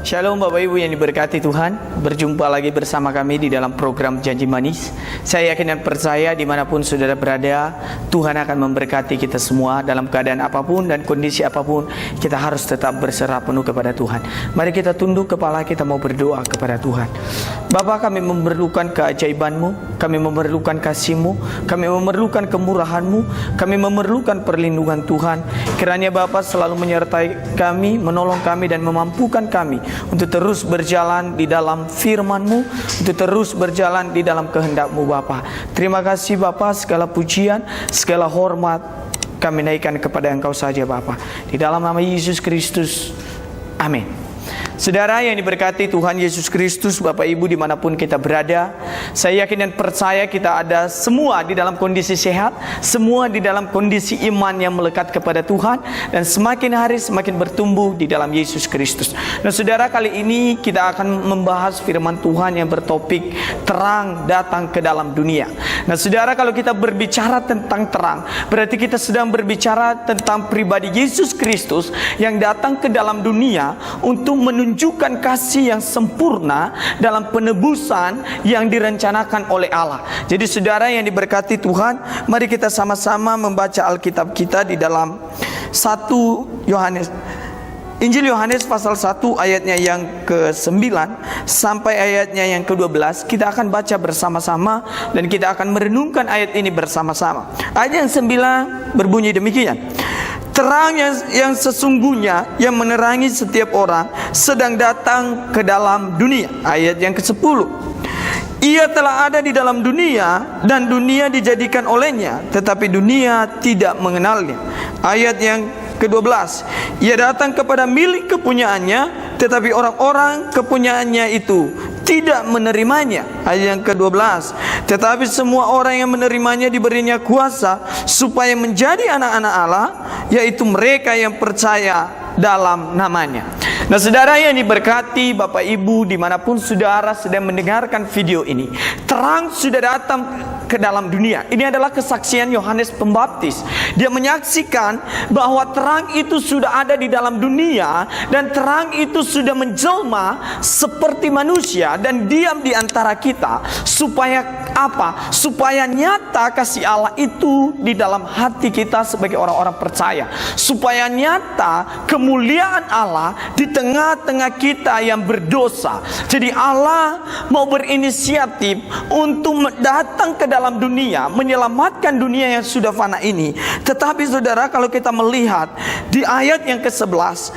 Shalom Bapak Ibu yang diberkati Tuhan. Berjumpa lagi bersama kami di dalam program Janji Manis. Saya yakin dan percaya dimanapun saudara berada, Tuhan akan memberkati kita semua. Dalam keadaan apapun dan kondisi apapun, kita harus tetap berserah penuh kepada Tuhan. Mari kita tunduk kepala, kita mau berdoa kepada Tuhan. Bapa, kami memerlukan keajaiban-Mu, kami memerlukan kasih-Mu, kami memerlukan kemurahan-Mu, kami memerlukan perlindungan Tuhan. Kiranya Bapa selalu menyertai kami, menolong kami dan memampukan kami untuk terus berjalan di dalam firman-Mu, untuk terus berjalan di dalam kehendak-Mu Bapa. Terima kasih Bapa, segala pujian, segala hormat kami naikkan kepada Engkau saja Bapa. Di dalam nama Yesus Kristus, amin. Saudara yang diberkati Tuhan Yesus Kristus, Bapak Ibu dimanapun kita berada, saya yakin dan percaya kita ada semua di dalam kondisi sehat, semua di dalam kondisi iman yang melekat kepada Tuhan, dan semakin hari semakin bertumbuh di dalam Yesus Kristus. Nah saudara, kali ini kita akan membahas firman Tuhan yang bertopik terang datang ke dalam dunia. Nah saudara, kalau kita berbicara tentang terang, berarti kita sedang berbicara tentang pribadi Yesus Kristus yang datang ke dalam dunia untuk menunjukkan kasih yang sempurna dalam penebusan yang direncanakan oleh Allah. Jadi saudara yang diberkati Tuhan, mari kita sama-sama membaca Alkitab kita di dalam 1 Yohanes, Injil Yohanes pasal 1 ayatnya yang ke-9 sampai ayatnya yang ke-12. Kita akan baca bersama-sama dan kita akan merenungkan ayat ini bersama-sama. Ayat yang 9 berbunyi demikian: terang yang sesungguhnya yang menerangi setiap orang sedang datang ke dalam dunia. Ayat yang ke-10: ia telah ada di dalam dunia dan dunia dijadikan olehnya, tetapi dunia tidak mengenalnya. Ayat yang ke-12: ia datang kepada milik kepunyaannya, tetapi orang-orang kepunyaannya itu tidak menerimanya. Ayat yang ke-12: tetapi semua orang yang menerimanya diberinya kuasa supaya menjadi anak-anak Allah, yaitu mereka yang percaya dalam namanya. Nah saudara yang diberkati Bapak Ibu dimanapun saudara sedang mendengarkan video ini, terang sudah datang ke dalam dunia. Ini adalah kesaksian Yohanes Pembaptis. Dia menyaksikan bahwa terang itu sudah ada di dalam dunia, dan terang itu sudah menjelma seperti manusia dan diam di antara kita. Supaya apa? Supaya nyata kasih Allah itu di dalam hati kita sebagai orang-orang percaya. Supaya nyata kemuliaan Allah di tengah-tengah kita yang berdosa. Jadi Allah mau berinisiatif untuk datang ke dalam dunia, menyelamatkan dunia yang sudah fana ini. Tetapi saudara, kalau kita melihat di ayat yang ke-11,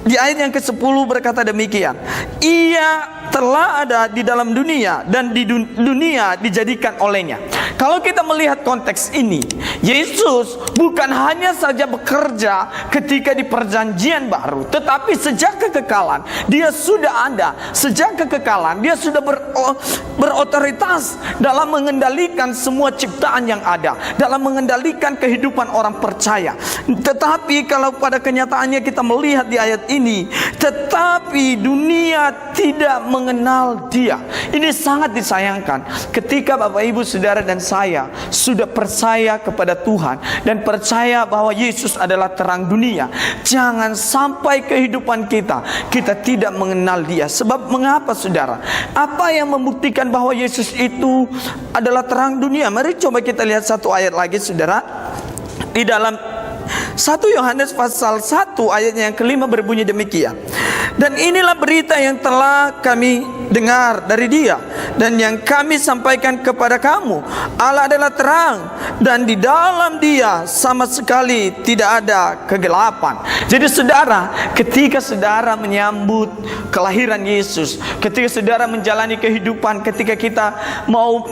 di ayat yang ke-10 berkata demikian: ia telah ada di dalam dunia dan di dunia dijadikan olehnya. Kalau kita melihat konteks ini, Yesus bukan hanya saja bekerja ketika di perjanjian baru, tetapi sejak kekekalan dia sudah ada. Sejak kekekalan dia sudah berotoritas dalam mengendalikan semua ciptaan yang ada, dalam mengendalikan kehidupan orang percaya. Tetapi kalau pada kenyataannya kita melihat di ayat ini, tetapi dunia tidak mengenal dia. Ini sangat disayangkan ketika Bapak Ibu Saudara dan saya sudah percaya kepada Tuhan dan percaya bahwa Yesus adalah terang dunia. Jangan sampai kehidupan kita tidak mengenal dia. Sebab mengapa saudara? Apa yang membuktikan bahwa Yesus itu adalah terang dunia? Mari coba kita lihat satu ayat lagi saudara. Di dalam 1 Yohanes pasal 1 ayatnya yang ke-5 berbunyi demikian: dan inilah berita yang telah kami dengar dari dia dan yang kami sampaikan kepada kamu. Allah adalah terang dan di dalam dia sama sekali tidak ada kegelapan. Jadi saudara, ketika saudara menyambut kelahiran Yesus, ketika saudara menjalani kehidupan, ketika kita mau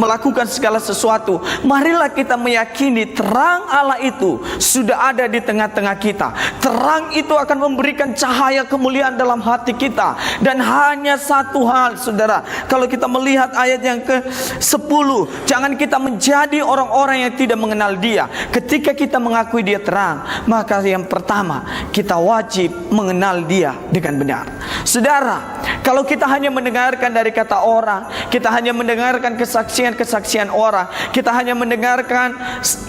melakukan segala sesuatu, marilah kita meyakini terang Allah itu sudah ada di tengah-tengah kita. Terang itu akan memberikan cahaya kemuliaan dalam hati kita. Dan hanya satu hal saudara, kalau kita melihat ayat yang ke-10, jangan kita menjadi orang-orang yang tidak mengenal dia. Ketika kita mengakui dia terang, maka yang pertama kita wajib mengenal dia dengan benar. Saudara, kalau kita hanya mendengarkan dari kata orang, kita hanya mendengarkan kesaksian kesaksian orang, kita hanya mendengarkan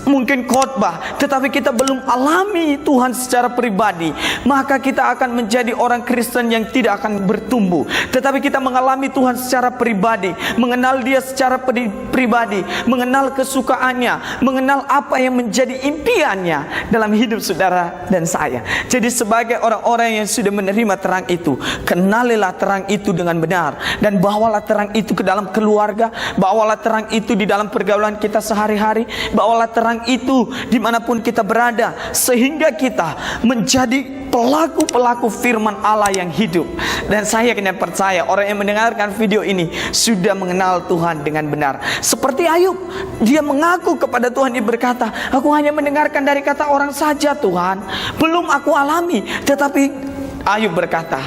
mungkin khotbah, tetapi kita belum alami Tuhan secara pribadi, maka kita akan menjadi orang Kristen yang tidak akan bertumbuh. Tetapi kita mengalami Tuhan secara pribadi, mengenal Dia secara pribadi, mengenal kesukaannya, mengenal apa yang menjadi impiannya dalam hidup saudara dan saya. Jadi sebagai orang-orang yang sudah menerima terang itu, kenalilah terang itu dengan benar, dan bawalah terang itu ke dalam keluarga, bawalah terang itu di dalam pergaulan kita sehari-hari, bawalah terang itu dimanapun kita berada, sehingga kita menjadi pelaku-pelaku firman Allah yang hidup. Dan saya kena percaya orang yang mendengarkan video ini sudah mengenal Tuhan dengan benar. Seperti Ayub, dia mengaku kepada Tuhan, dia berkata, aku hanya mendengarkan dari kata orang saja Tuhan, belum aku alami. Tetapi Ayub berkata,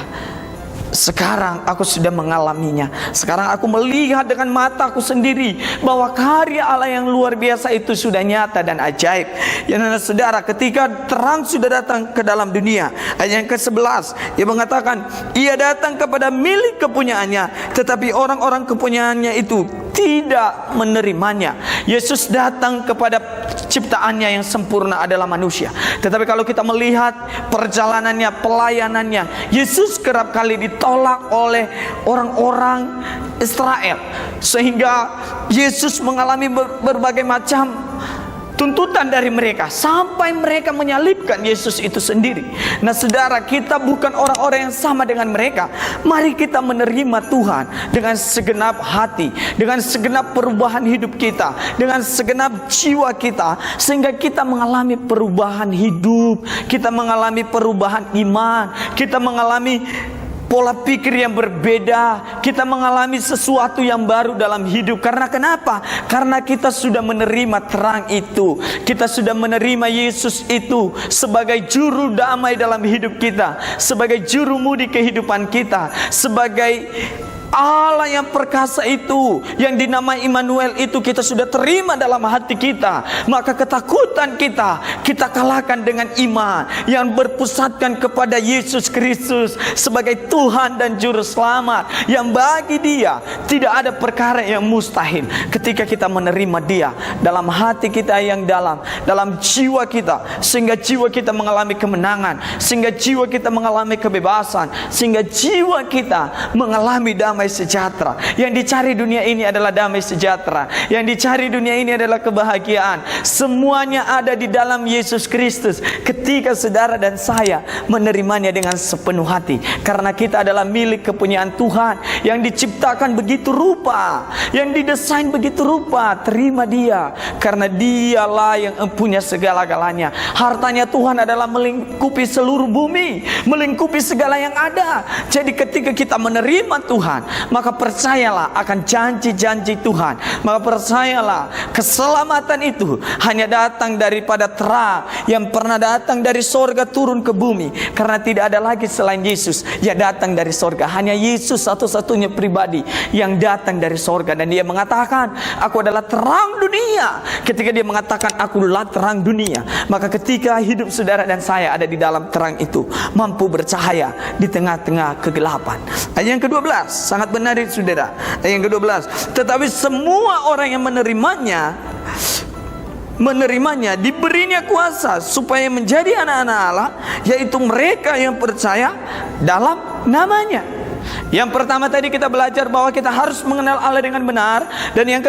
sekarang aku sudah mengalaminya. Sekarang aku melihat dengan mataku sendiri bahwa karya Allah yang luar biasa itu sudah nyata dan ajaib. Ya saudara, ketika terang sudah datang ke dalam dunia, ayat yang ke-11, ia mengatakan, ia datang kepada milik kepunyaannya, tetapi orang-orang kepunyaannya itu tidak menerimanya. Yesus datang kepada ciptaannya yang sempurna adalah manusia. Tetapi kalau kita melihat perjalanannya, pelayanannya, Yesus kerap kali ditolak oleh orang-orang Israel, sehingga Yesus mengalami berbagai macam tuntutan dari mereka, sampai mereka menyalibkan Yesus itu sendiri. Nah saudara, kita bukan orang-orang yang sama dengan mereka. Mari kita menerima Tuhan dengan segenap hati, dengan segenap perubahan hidup kita, dengan segenap jiwa kita, sehingga kita mengalami perubahan hidup, kita mengalami perubahan iman, kita mengalami pola pikir yang berbeda, kita mengalami sesuatu yang baru dalam hidup. Karena kenapa? Karena kita sudah menerima terang itu, kita sudah menerima Yesus itu sebagai juru damai dalam hidup kita, sebagai juru mudi kehidupan kita, sebagai Allah yang perkasa itu, yang dinamai Immanuel itu, kita sudah terima dalam hati kita. Maka ketakutan kita kalahkan dengan iman yang berpusatkan kepada Yesus Kristus sebagai Tuhan dan Juru Selamat, yang bagi Dia tidak ada perkara yang mustahil. Ketika kita menerima Dia dalam hati kita yang dalam jiwa kita, sehingga jiwa kita mengalami kemenangan, sehingga jiwa kita mengalami kebebasan, sehingga jiwa kita mengalami damai sejahtera. Yang dicari dunia ini adalah damai sejahtera, yang dicari dunia ini adalah kebahagiaan. Semuanya ada di dalam Yesus Kristus ketika saudara dan saya menerimanya dengan sepenuh hati. Karena kita adalah milik kepunyaan Tuhan, yang diciptakan begitu rupa, yang didesain begitu rupa. Terima Dia, karena Dialah yang punya segala-galanya. Hartanya Tuhan adalah melingkupi seluruh bumi, melingkupi segala yang ada. Jadi ketika kita menerima Tuhan, maka percayalah akan janji-janji Tuhan. Maka percayalah keselamatan itu hanya datang daripada terang yang pernah datang dari sorga turun ke bumi. Karena tidak ada lagi selain Yesus yang datang dari sorga. Hanya Yesus satu-satunya pribadi yang datang dari sorga. Dan Dia mengatakan, aku adalah terang dunia. Ketika Dia mengatakan akulah terang dunia, maka ketika hidup saudara dan saya ada di dalam terang itu, mampu bercahaya di tengah-tengah kegelapan. Ayat yang ke-12 sangat benar saudara. Ayat yang ke-12, tetapi semua orang yang menerimanya diberinya kuasa supaya menjadi anak-anak Allah, yaitu mereka yang percaya dalam namanya. Yang pertama tadi kita belajar bahwa kita harus mengenal Allah dengan benar. Dan yang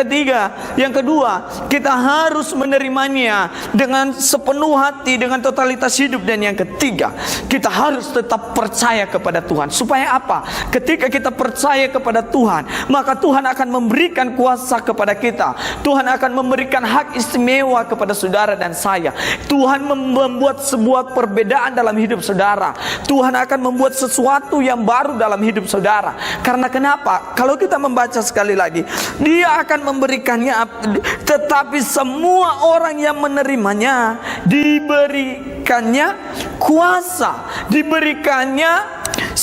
kedua, kita harus menerimanya dengan sepenuh hati, dengan totalitas hidup. Dan yang ketiga, kita harus tetap percaya kepada Tuhan. Supaya apa? Ketika kita percaya kepada Tuhan, maka Tuhan akan memberikan kuasa kepada kita. Tuhan akan memberikan hak istimewa kepada saudara dan saya. Tuhan membuat sebuah perbedaan dalam hidup saudara. Tuhan akan membuat sesuatu yang baru dalam hidup saudara. Karena kenapa? Kalau kita membaca sekali lagi, Dia akan memberikannya, tetapi semua orang yang menerimanya diberikannya kuasa, diberikannya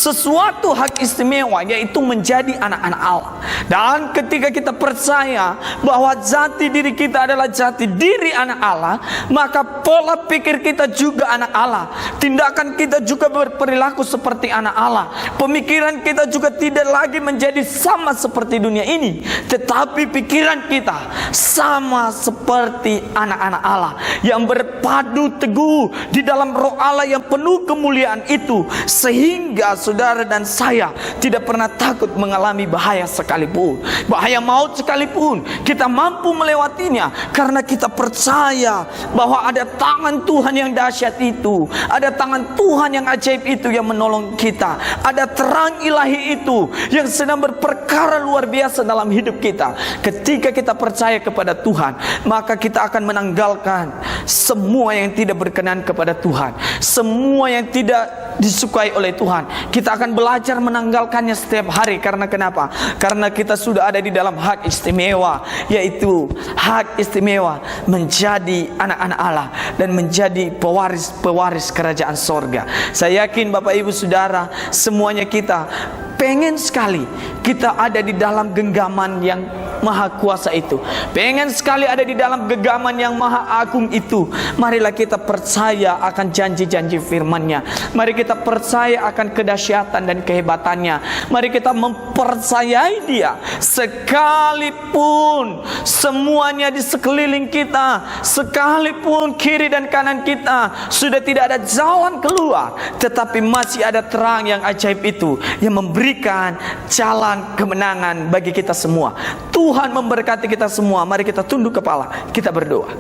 sesuatu hak istimewa, yaitu menjadi anak-anak Allah. Dan ketika kita percaya bahwa jati diri kita adalah jati diri anak Allah, maka pola pikir kita juga anak Allah, tindakan kita juga berperilaku seperti anak Allah, pemikiran kita juga tidak lagi menjadi sama seperti dunia ini, tetapi pikiran kita sama seperti anak-anak Allah yang berpadu teguh di dalam roh Allah yang penuh kemuliaan itu, sehingga saudara dan saya tidak pernah takut mengalami bahaya sekalipun, bahaya maut sekalipun, kita mampu melewatinya karena kita percaya bahwa ada tangan Tuhan yang dahsyat itu, ada tangan Tuhan yang ajaib itu yang menolong kita, ada terang ilahi itu yang sedang berperkara luar biasa dalam hidup kita. Ketika kita percaya kepada Tuhan, maka kita akan menanggalkan semua yang tidak berkenan kepada Tuhan, semua yang tidak disukai oleh Tuhan. Kita akan belajar menanggalkannya setiap hari. Karena kenapa? Karena kita sudah ada di dalam hak istimewa, yaitu hak istimewa menjadi anak-anak Allah dan menjadi pewaris kerajaan sorga. Saya yakin Bapak Ibu Saudara, semuanya kita pengen sekali kita ada di dalam genggaman yang maha kuasa itu, pengen sekali ada di dalam genggaman yang maha agung itu. Marilah kita percaya akan janji-janji firman-Nya. Mari kita percaya akan kedahsyatan dan kehebatannya. Mari kita mempercayai Dia, sekalipun semuanya di sekeliling kita, sekalipun kiri dan kanan kita sudah tidak ada jalan keluar, tetapi masih ada terang yang ajaib itu yang memberikan jalan kemenangan bagi kita semua. Tuhan memberkati kita semua. Mari kita tunduk kepala, kita berdoa.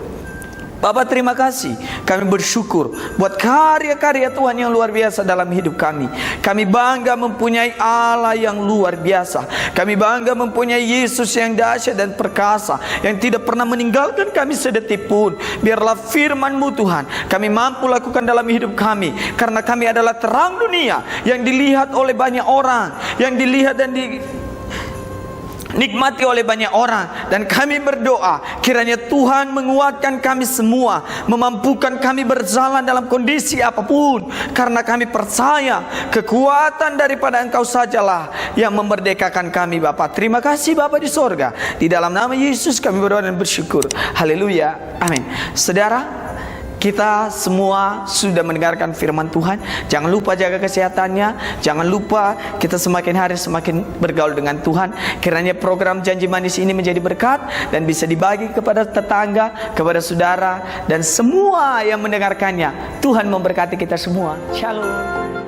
Bapa, terima kasih. Kami bersyukur buat karya-karya Tuhan yang luar biasa dalam hidup kami. Kami bangga mempunyai Allah yang luar biasa. Kami bangga mempunyai Yesus yang dahsyat dan perkasa, yang tidak pernah meninggalkan kami sedetik pun. Biarlah firman-Mu Tuhan kami mampu lakukan dalam hidup kami, karena kami adalah terang dunia yang dilihat oleh banyak orang, yang dilihat dan nikmati oleh banyak orang. Dan kami berdoa kiranya Tuhan menguatkan kami semua, memampukan kami berjalan dalam kondisi apapun, karena kami percaya kekuatan daripada Engkau sajalah yang memerdekakan kami. Bapa, terima kasih Bapa di sorga. Di dalam nama Yesus kami berdoa dan bersyukur. Haleluya, amin. Saudara, kita semua sudah mendengarkan firman Tuhan. Jangan lupa jaga kesehatannya. Jangan lupa kita semakin hari semakin bergaul dengan Tuhan. Kiranya program Janji Manis ini menjadi berkat dan bisa dibagi kepada tetangga, kepada saudara, dan semua yang mendengarkannya. Tuhan memberkati kita semua. Shalom.